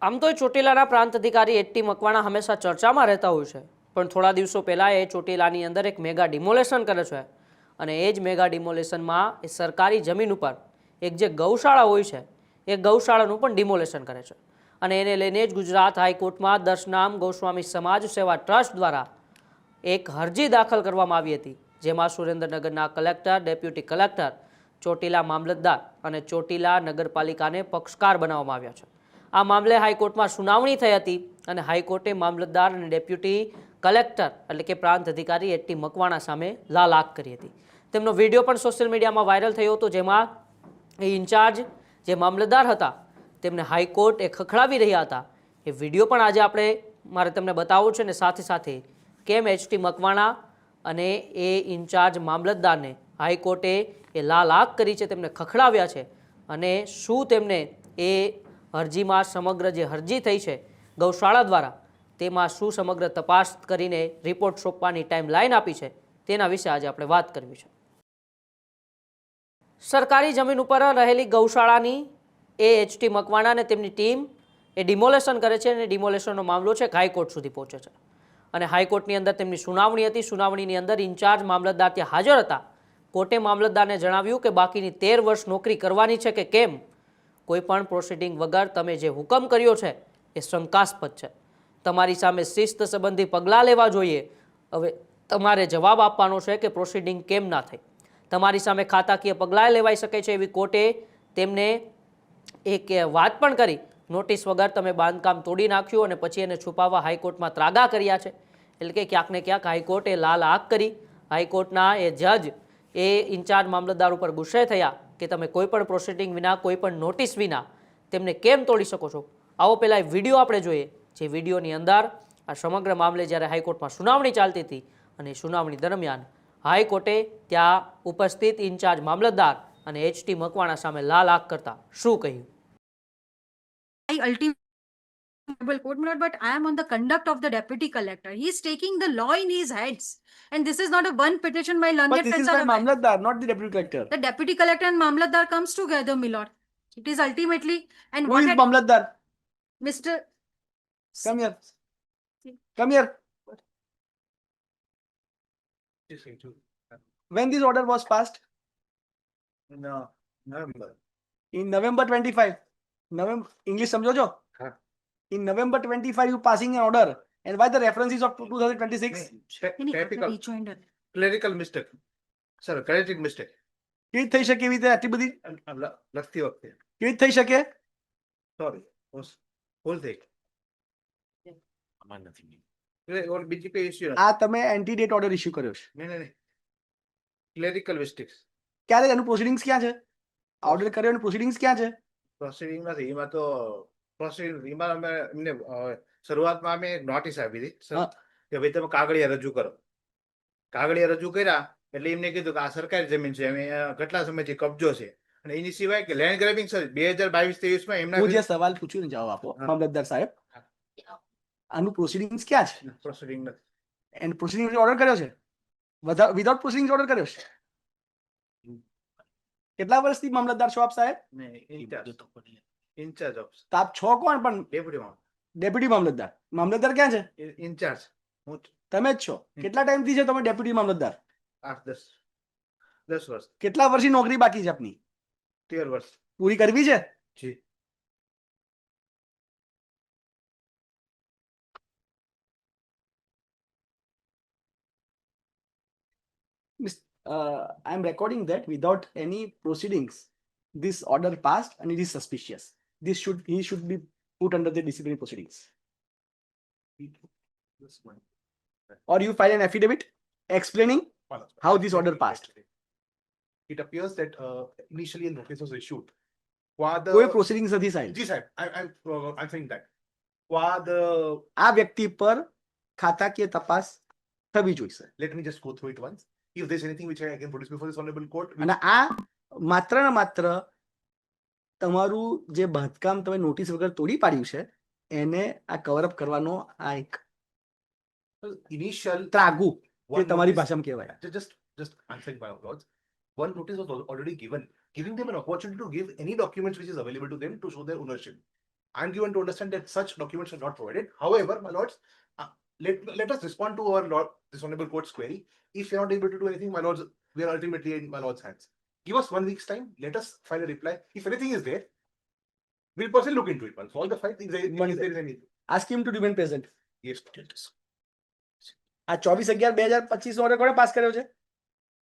આમ તો ચોટીલાના પ્રાંત અધિકારી એટી મકવાણા હંમેશા ચર્ચામાં રહેતા હોય છે, પણ થોડા દિવસો પહેલાં એ ચોટીલાની અંદર એક મેગા ડિમોલેશન કરે છે અને એ જ મેગા ડિમોલેશનમાં એ સરકારી જમીન ઉપર એક જે ગૌશાળા હોય છે એ ગૌશાળાનું પણ ડિમોલેશન કરે છે અને એને લઈને જ ગુજરાત હાઈકોર્ટમાં દર્શનામ ગોસ્વામી સમાજ સેવા ટ્રસ્ટ દ્વારા એક અરજી દાખલ કરવામાં આવી હતી, જેમાં સુરેન્દ્રનગરના કલેક્ટર, ડેપ્યુટી કલેક્ટર, ચોટીલા મામલતદાર અને ચોટીલા નગરપાલિકાને પક્ષકાર બનાવવામાં આવ્યા છે. આ મામલે હાઈકોર્ટમાં સુનાવણી થઈ હતી અને હાઈકોર્ટે મામલતદાર અને ડેપ્યુટી કલેક્ટર એટલે કે પ્રાંત અધિકારી એટી મકવાણા સામે લાલ આંખ કરી હતી. તેમનો વિડીયો પણ સોશિયલ મીડિયામાં વાયરલ થયો હતો, જેમાં એ ઇન્ચાર્જ જે મામલતદાર હતા તેમને હાઈકોર્ટ એ ખખડાવી રહ્યા હતા. એ વિડીયો પણ આજે મારે તમને બતાવવો છે અને સાથે સાથે કેમ એટી મકવાણા અને એ ઇન્ચાર્જ મામલતદારને હાઈકોર્ટે એ લાલ આંખ કરી છે, તેમને ખખડાવ્યા છે અને શું તેમને એ અરજીમાં સમગ્ર જે અરજી થઈ છે ગૌશાળા દ્વારા તેમાં શું સમગ્ર તપાસ કરીને રિપોર્ટ સોંપવાની ટાઈમ લાઈન આપી છે તેના વિશે આજે આપણે વાત કરવી છે. સરકારી જમીન ઉપર રહેલી ગૌશાળાની એ એટી મકવાણા અને તેમની ટીમ એ ડિમોલેશન કરે છે અને ડિમોલેશનનો મામલો છે હાઈકોર્ટ સુધી પહોંચે છે અને હાઈકોર્ટની અંદર તેમની સુનાવણી હતી. સુનાવણીની અંદર ઇન્ચાર્જ મામલતદાર ત્યાં હાજર હતા. કોર્ટે મામલતદારને જણાવ્યું કે બાકીની 13 વર્ષ નોકરી કરવાની છે કે કેમ, કોઈ પણ પ્રોસિડિંગ વગર તમે જે હુકમ કર્યો છે એ શંકાસ્પદ છે. તમારી સામે શિસ્ત સંબંધી પગલાં લેવા જોઈએ. હવે તમારે જવાબ આપવાનો છે કે પ્રોસિડિંગ કેમ ના થઈ. તમારી સામે ખાતાકીય પગલાં લેવાઈ શકે છે એવી કોર્ટે તેમને એક વાત પણ કરી. નોટિસ વગર તમે બાંધકામ તોડી નાખ્યું અને પછી એને છુપાવવા હાઈકોર્ટમાં ત્રાગા કર્યા છે. એટલે કે ક્યાંક ને ક્યાંક હાઈકોર્ટે લાલ આંખ કરી. હાઈકોર્ટના એ જજ એ ઇન્ચાર્જ મામલતદાર ઉપર ગુસ્સે થયા કે તમે કોઈ પણ પ્રોસિડિંગ વિના, કોઈ પણ નોટિસ વિના તેમને કેમ તોડી શકો છો. આવો પહેલા એ વિડીયો આપણે જોઈએ, જે વિડીયોની અંદર આ સમગ્ર મામલે જ્યારે હાઈકોર્ટમાં સુનાવણી ચાલતી હતી અને સુનાવણી દરમિયાન હાઈકોર્ટે ત્યાં ઉપસ્થિત ઇન્ચાર્જ મામલતદાર અને એટી મકવાણા સામે લાલ આંખ કરતા શું કહ્યું. Court, but I am on the conduct of the deputy collector. He is taking the law in his hands, and this is not a one petition by learned. But this is by Mamlatdar, not the deputy collector. The deputy collector and Mamlatdar comes together, my lord. It is ultimately and Who what is had Mamlatdar? Mr. Come here. Come here. When this order was passed? No, November. In November 25. November English समझो जो? हाँ. In November 25 you passing an order, and why the references of 2026? Rejoinder. Clerical mistake. Sir, clerical mistake. કેવી થઈ શકે એવી રીતે આટલી બધી લખતી વખતે. કેવી થઈ શકે? Sorry. Whole thing. આમાં નથી. ઓર બીજી કોઈ ઇશ્યુ નથી. આ તમે એન્ટી ડેટ ઓર્ડર ઇશ્યુ કર્યો છે. નહીં. Clerical mistakes. ક્યારે એનું પ્રોસિડિંગ્સ ક્યાં છે? ઓર્ડર કર્યો એનું પ્રોસિડિંગ્સ ક્યાં છે? પ્રોસિડિંગ નથી. એમાં તો પ્રોસિડિંગ એમાં અમે એમને શરૂઆતમાં અમે નોટિસ આપી હતી હા. કે ભાઈ તમે કાગળિયા રજૂ કરો. કાગળિયા રજૂ કર્યા એટલે એમને કીધું કે આ સરકારી જમીન છે, અમે કેટલા સમયથી કબજો છે અને એની સિવાય કે લેન્ડ ગ્રેબિંગ સર 2022-23 માં હું જે એમના સવાલ પૂછ્યું ને જવાબ આપો હા. મામલતદાર સાહેબ. આનું પ્રોસિડિંગ્સ ક્યાં છે? પ્રોસિડિંગ નથી. એન્ડ પ્રોસિડિંગ્સ ઓર્ડર કર્યો છે? વિધાઉટ પ્રોસિડિંગ્સ ઓર્ડર કર્યો છે? કેટલા વર્ષથી મામલતદાર છો આપ સાહેબ? ઇન્ચાર્જ ઓફ તો આપ છો કોણ પણ? ડેપ્યુટી મામલતદાર. મામલતદાર ક્યાં છે? ઇન્ચાર્જ હું તમે જ છો. કેટલા ટાઈમથી છે તમે ડેપ્યુટી મામલતદાર? 8-10 વર્ષ. કેટલા વર્ષની નોકરી બાકી છે આપની? 13 વર્ષ. પૂરી કરવી છે? જી. I am recording that without any proceedings, this order passed and it is suspicious. He should be put under the disciplinary proceedings. Or you file an affidavit explaining how this order passed. It appears that initially a notice was issued. કોઈ proceedings નથી સાહેબ. Ji sir, I'm saying that. The આ વ્યક્તિ પર ખાતાકીય તપાસ થવી જોઈએ. let me just go through it once. If there's anything which I can produce before this honorable court, અને આ માત્ર ને માત્ર તમારું જે બાંધકામ તમે નોટિસ વગર તોડી પાડ્યું છે એને આ કવર અપ કરવાનો આ એક initial ત્રાગુ જે one તમારી notice- ભાષામાં કહેવાય. just answering my words. One notice was already given, giving them an opportunity to give any documents which is available to them to show their ownership. I'm given to understand that such documents are not provided. However, my lords, let us respond to our lord, this honorable court's query. If you're not able to do anything, my lords, we are ultimately in my lord's hands. Give us 1 week's time. Let us file a reply. If anything is there, we'll personally look into it. Once all the fight, if there is anything. Ask him to remain present. Yes, આ 24/11/2025 નો order કોણે pass કર્યો છે?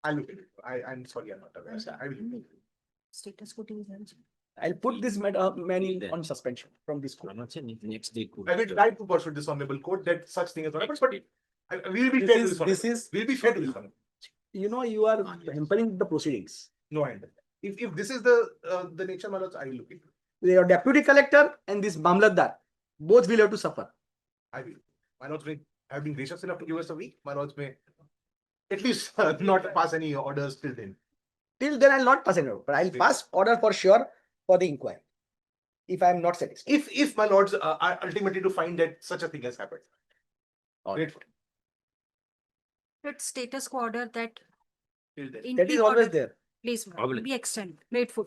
I'll look into it. I'm sorry, I'm not aware. I will look into it. Status quo is I'll put this man on suspension from this court. Next day. I will try to persuade this honorable court that such thing is not happened, but we will be fair to this This honorable. is, We'll be fair to this honorable. you know, you are hampering the proceedings. No, I understand. If this is the nature, my lords, I will look into it. Your deputy collector and this Mamlatdar, both will have to suffer. I will. My lords have been gracious enough to give us a week. My lords may at least not pass any orders till then. Till then, I'll not pass it over, but I'll pass order for sure for the inquiry. If I am not satisfied. If my lords are ultimately to find that such a thing has happened. Grateful. That status quo order that. Till then. in That the is always order, there. Please, Probably. be extended. Grateful.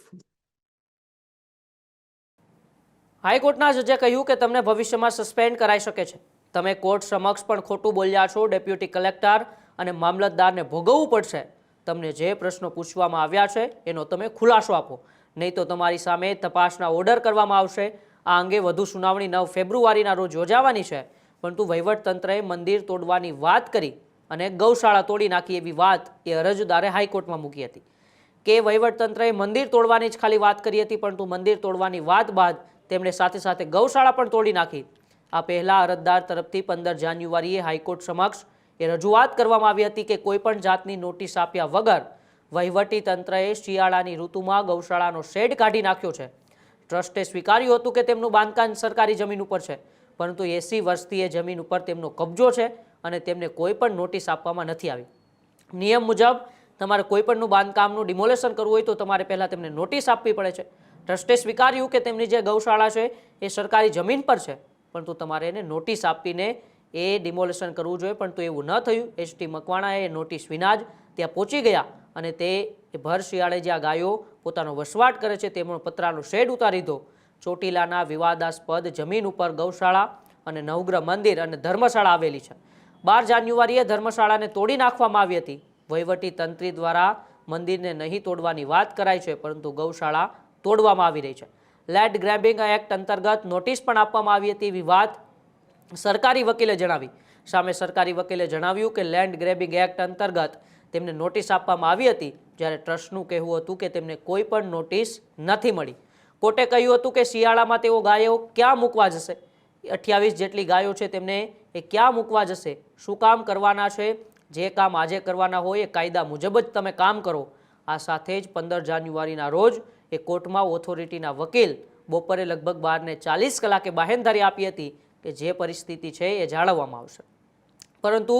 હાઈકોર્ટના જજે કહ્યું કે તમને ભવિષ્યમાં suspend કરાઈ શકે છે. તમે કોર્ટ સમક્ષ પણ ખોટું બોલ્યા છો. ડેપ્યુટી કલેક્ટર અને મામલતદારને ભોગવવું પડશે. તમને જે પ્રશ્નો પૂછવામાં આવ્યા છે એનો તમે ખુલાસો આપો, નહીં તો તમારી સામે તપાસના ઓર્ડર કરવામાં આવશે. આ અંગે વધુ સુનાવણી 9 ફેબ્રુઆરીના રોજ યોજાવાની છે, પરંતુ વહીવટતંત્રએ મંદિર તોડવાની વાત કરી અને ગૌશાળા તોડી નાખી એવી વાત એ અરજદારે હાઈકોર્ટમાં મૂકી હતી કે વહીવટતંત્રએ મંદિર તોડવાની જ ખાલી વાત કરી હતી, પરંતુ મંદિર તોડવાની વાત બાદ તેમણે સાથે સાથે ગૌશાળા પણ તોડી નાખી. આ પહેલા અરજદાર તરફથી 15 જાન્યુઆરીએ હાઈકોર્ટ સમક્ષ એ રજૂઆત કરવામાં આવી હતી કે કોઈ પણ જાતની નોટિસ આપ્યા વગર વહીવટી તંત્રએ શિયાળાની ઋતુમાં ગૌશાળાનો શેડ કાઢી નાખ્યો છે. ટ્રસ્ટે સ્વીકાર્યું હતું કે તેમનું બાંધકામ સરકારી જમીન ઉપર છે, પરંતુ 80 વર્ષથી એ જમીન ઉપર તેમનો કબજો છે અને તેમને કોઈ પણ નોટિસ આપવામાં નથી આવી. નિયમ મુજબ તમારે કોઈ પણનું બાંધકામનું ડિમોલેશન કરવું હોય તો તમારે પહેલાં તેમને નોટિસ આપવી પડે છે. ટ્રસ્ટે સ્વીકાર્યું કે તેમની જે ગૌશાળા છે એ સરકારી જમીન પર છે, પરંતુ તમારે એને નોટિસ આપીને એ ડિમોલેશન કરવું જોઈએ, પરંતુ એવું ન થયું. એસટી મકવાણાએ નોટિસ વિના જ ત્યાં પહોંચી ગયા અને તે ભર શિયાળે જ્યાં ગાયો પોતાનો વસવાટ કરે છે તેમનો પતરાનો શેડ ઉતારી દીધો. ચોટીલાના વિવાદાસ્પદ જમીન ઉપર ગૌશાળા અને નવગ્રહ મંદિર અને ધર્મશાળા આવેલી છે. 12 જાન્યુઆરીએ ધર્મશાળાને તોડી નાખવામાં આવી હતી. વહીવટી તંત્રી દ્વારા મંદિરને નહીં તોડવાની વાત કરાઈ છે, પરંતુ ગૌશાળા તોડવામાં આવી રહી છે. લેન્ડ ગ્રેબિંગ એક્ટ અંતર્ગત નોટિસ પણ આપવામાં આવી હતી એવી વાત સરકારી વકીલે જણાવી. સામે સરકારી વકીલે જણાવ્યું કે લેન્ડ ગ્રેબિંગ એક્ટ અંતર્ગત તેમને નોટિસ આપવામાં આવી હતી, જ્યારે ટ્રસ્ટનું કહેવું હતું કે તેમને કોઈ પણ નોટિસ નથી મળી. કોર્ટે કહ્યું હતું કે શિયાળામાં તેઓ ગાયો ક્યાં મૂકવા જશે? 28 જેટલી ગાયો છે તેમને એ ક્યાં મૂકવા જશે? શું કામ કરવાના છે? જે કામ આજે કરવાના હોય એ કાયદા મુજબ જ તમે કામ કરો. આ સાથે જ 15 જાન્યુઆરીના રોજ એ કોર્ટમાં ઓથોરિટીના વકીલ બપોરે લગભગ 12:40 કલાકે બાહેંધરી આપી હતી કે જે પરિસ્થિતિ છે એ જાળવવામાં આવશે. પરંતુ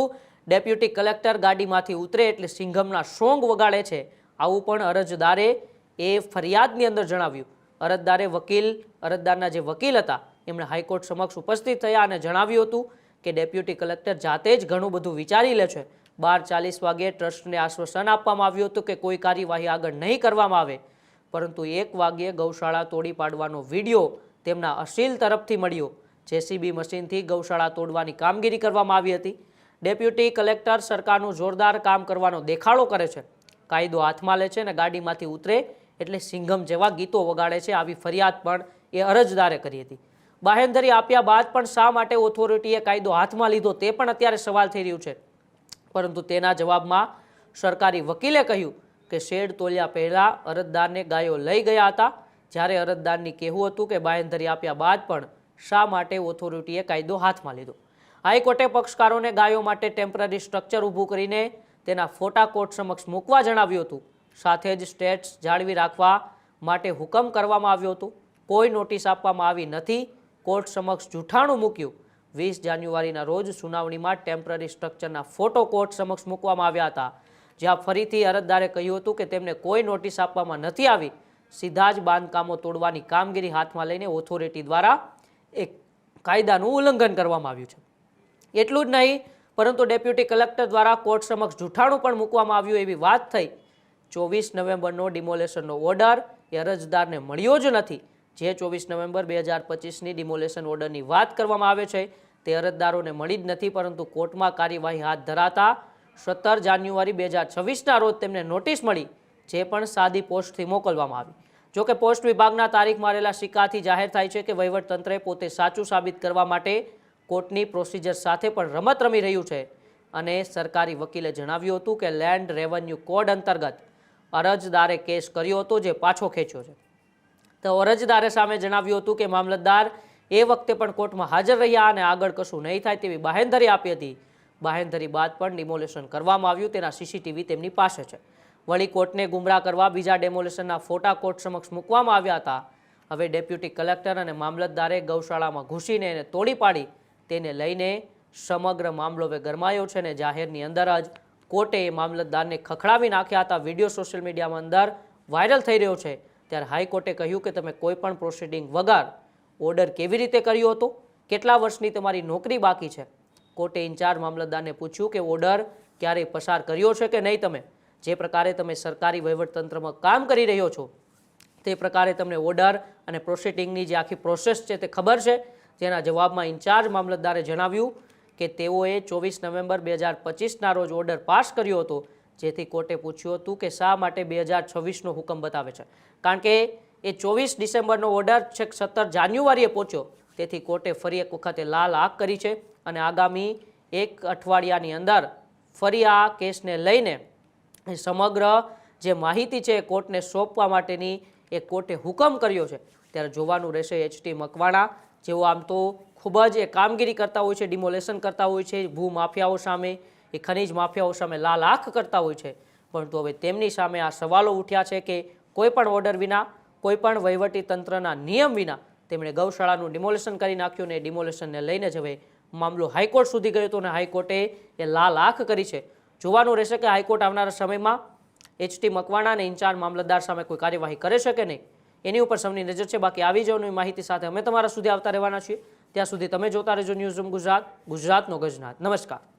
ડેપ્યુટી કલેક્ટર ગાડીમાંથી ઉતરે એટલે સિંઘમના સોંગ વગાડે છે, આવું પણ અરજદારે એ ફરિયાદની અંદર જણાવ્યું. અરજદારના જે વકીલ હતા એમણે હાઈકોર્ટ સમક્ષ ઉપસ્થિત થયા અને જણાવ્યું હતું કે ડેપ્યુટી કલેક્ટર જાતે જ ઘણું બધું વિચારી લે છે. 12:40 વાગે ટ્રસ્ટને આશ્વાસન આપવામાં આવ્યું હતું કે કોઈ કાર્યવાહી આગળ નહીં કરવામાં આવે, પરંતુ 1 વાગ્યે ગૌશાળા તોડી પાડવાનો વિડીયો તેમના અસીલ તરફથી મળ્યો. જેસીબી મશીનથી ગૌશાળા તોડવાની કામગીરી કરવામાં આવી હતી. ડેપ્યુટી કલેક્ટર સરકારનું જોરદાર કામ કરવાનો દેખાડો કરે છે, કાયદો હાથમાં લે છે અને ગાડીમાંથી ઉતરે એટલે સિંઘમ જેવા ગીતો વગાડે છે. આવી ફરિયાદ પણ એ અરજદારે કરી હતી. બાહેંધરી આપ્યા બાદ પણ શા માટે ઓથોરિટીએ કાયદો હાથમાં લીધો તે પણ અત્યારે સવાલ થઈ રહ્યું છે. પરંતુ તેના જવાબમાં સરકારી વકીલે કહ્યું કે શેડ તોડ્યા પહેલા અરજદારને ગાયો લઈ ગયા હતા, જ્યારે અરજદારની કહેવું હતું કે બાહેંધરી આપ્યા બાદ પણ શા માટે ઓથોરિટીએ કાયદો હાથમાં લીધો. હાઈકોર્ટે પક્ષકારોને ગાયો માટે ટેમ્પરરી સ્ટ્રક્ચર ઊભું કરીને તેના ફોટા કોર્ટ સમક્ષ મૂકવા જણાવ્યું હતું. સાથે જ સ્ટેટ્સ જાળવી રાખવા માટે હુકમ કરવામાં આવ્યો હતો. કોઈ નોટિસ આપવામાં આવી નથી. કોર્ટ સમક્ષ જૂઠાણું મૂક્યું. 20 જાન્યુઆરીના રોજ સુનાવણીમાં ટેમ્પરરી સ્ટ્રક્ચરના ફોટો કોર્ટ સમક્ષ મૂકવામાં આવ્યા હતા, જ્યાં ફરીથી અરજદારે કહ્યું હતું કે તેમને કોઈ નોટિસ આપવામાં નથી આવી. સીધા જ બાંધકામો તોડવાની કામગીરી હાથમાં લઈને ઓથોરિટી દ્વારા એક કાયદાનું ઉલ્લંઘન કરવામાં આવ્યું છે. એટલું જ નહીં, પરંતુ ડેપ્યુટી કલેક્ટર દ્વારા કોર્ટ સમક્ષ જૂઠાણું પણ મૂકવામાં આવ્યું એવી વાત થઈ. 24 નવેમ્બરનો ડિમોલેશનનો ઓર્ડર એ અરજદારને મળ્યો જ નથી. જે 24 નવેમ્બર 2025ની ડિમોલેશન ઓર્ડરની વાત કરવામાં આવે છે તે અરજદારોને મળી જ નથી, પરંતુ કોર્ટમાં કાર્યવાહી હાથ ધરાતા 17 જાન્યુઆરી 2026ના રોજ તેમને નોટિસ મળી, જે પણ સાદી પોસ્ટથી મોકલવામાં આવી. જોકે પોસ્ટ વિભાગના તારીખ મારેલા સિક્કાથી જાહેર થાય છે કે વહીવટતંત્રે પોતે સાચું સાબિત કરવા માટે કોર્ટની પ્રોસિજર સાથે પણ રમત રમી રહ્યું છે. અને સરકારી વકીલે જણાવ્યું હતું કે લેન્ડ રેવન્યુ કોડ અંતર્ગત અરજદારે કેસ કર્યો હતો, જે પાછો ખેંચ્યો છે. તો અરજદારે સામે જણાવ્યું હતું કે મામલતદાર એ વખતે પણ કોર્ટમાં હાજર રહ્યા અને આગળ કશું નહીં થાય તેવી બાહેંધરી આપી હતી. બાહેંધરી બાદ પણ ડિમોલેશન કરવામાં આવ્યું, તેના સીસીટીવી તેમની પાસે છે. વળી કોર્ટને ગુમરાહ કરવા બીજા ડેમોલેશનના ફોટા કોર્ટ સમક્ષ મૂકવામાં આવ્યા હતા. હવે ડેપ્યુટી કલેક્ટર અને મામલતદારે ગૌશાળામાં ઘૂસીને એને તોડી પાડી, તેને લઈને સમગ્ર મામલો હવે ગરમાયો છે અને જાહેરની અંદર જ કોર્ટે મામલતદારને ખખડાવી નાખ્યા હતા. વિડીયો સોશિયલ મીડિયામાં અંદર વાયરલ થઈ રહ્યો છે. ત્યારે હાઈકોર્ટે કહ્યું કે તમે કોઈ પણ પ્રોસિડિંગ વગર ઓર્ડર કેવી રીતે કર્યો હતો, કેટલા વર્ષની તમારી નોકરી બાકી છે. કોર્ટે ઇન્ચાર્જ મામલતદારને પૂછ્યું કે ઓર્ડર ક્યારેય પસાર કર્યો છે કે નહીં, તમે જે પ્રકારે તમે સરકારી વહીવટતંત્રમાં કામ કરી રહ્યો છો તે પ્રકારે તમને ઓર્ડર અને પ્રોસિડિંગની જે આખી પ્રોસેસ છે તે ખબર છે. જેના જવાબમાં ઇન્ચાર્જ મામલતદારે જણાવ્યું કે તેઓએ 24 નવેમ્બર 2025ના રોજ ઓર્ડર પાસ કર્યો હતો, જેથી કોર્ટે પૂછ્યું હતું કે શા માટે 2026નો હુકમ બતાવે છે, કારણ કે એ 24 ડિસેમ્બરનો ઓર્ડર છેક 17 જાન્યુઆરીએ પહોંચ્યો. તેથી કોર્ટે ફરી એક વખતે લાલ આંખ કરી છે અને આગામી એક અઠવાડિયાની અંદર ફરી આ કેસને લઈને સમગ્ર જે માહિતી છે એ કોર્ટને સોંપવા માટેની એ કોર્ટે હુકમ કર્યો છે. ત્યારે જોવાનું રહેશે એચટી મકવાણા, જેઓ આમ તો ખૂબ જ એ કામગીરી કરતા હોય છે, ડિમોલેશન કરતા હોય છે, ભૂ માફિયાઓ સામે, એ ખનીજ માફિયાઓ સામે લાલ આંખ કરતા હોય છે. પરંતુ હવે તેમની સામે આ સવાલો ઉઠ્યા છે કે કોઈ પણ ઓર્ડર વિના, કોઈ પણ વહીવટી તંત્રના નિયમ વિના તેમણે ગૌશાળાનું ડિમોલેશન કરી નાખ્યું અને ડિમોલેશનને લઈને જ હવે મામલો હાઈકોર્ટ સુધી ગયો હતો અને હાઈકોર્ટે એ લાલ આંખ કરી છે. જોવાનું રહેશે કે હાઈકોર્ટ આવનારા સમયમાં એચટી મકવાણા અને ઇન્ચાર્જ મામલતદાર સામે કોઈ કાર્યવાહી કરે છે કે નહીં, એની ઉપર સૌની નજર છે. બાકી આવી જવાની માહિતી સાથે અમે તમારા સુધી આવતા રહેવાના છીએ. ત્યાં સુધી તમે જોતા રહેજો ન્યૂઝરૂમ ગુજરાત, ગુજરાતનો ગજનાથ. નમસ્કાર.